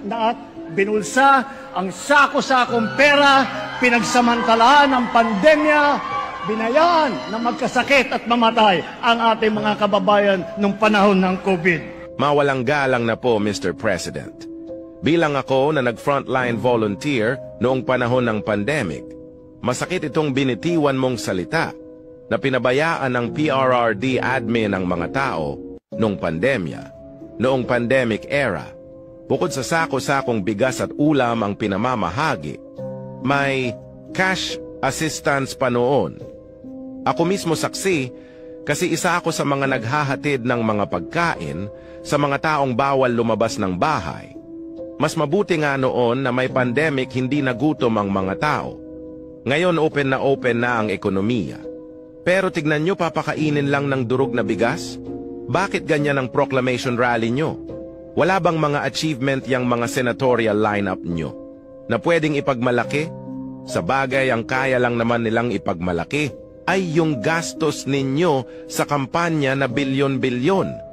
at binulsa ang sako-sakong pera, pinagsamantalahan ng pandemya, binayaan na magkasakit at mamatay ang ating mga kababayan nung panahon ng COVID. Mawalang galang na po, Mr. President. Bilang ako na nag-frontline volunteer noong panahon ng pandemic, masakit itong binitiwan mong salita na pinabayaan ng PRRD admin ang mga tao noong pandemya, noong pandemic era. Bukod sa sako-sakong bigas at ulam ang pinamamahagi, may cash assistance pa noon. Ako mismo saksi kasi isa ako sa mga naghahatid ng mga pagkain sa mga taong bawal lumabas ng bahay. Mas mabuti nga noon na may pandemic hindi nagutom ang mga tao. Ngayon open na ang ekonomiya. Pero tignan nyo, papakainin lang ng durog na bigas? Bakit ganyan ang proclamation rally nyo? Wala bang mga achievement yang mga senatorial lineup nyo na pwedeng ipagmalaki? Sa bagay, ang kaya lang naman nilang ipagmalaki ay yung gastos ninyo sa kampanya na bilyon-bilyon.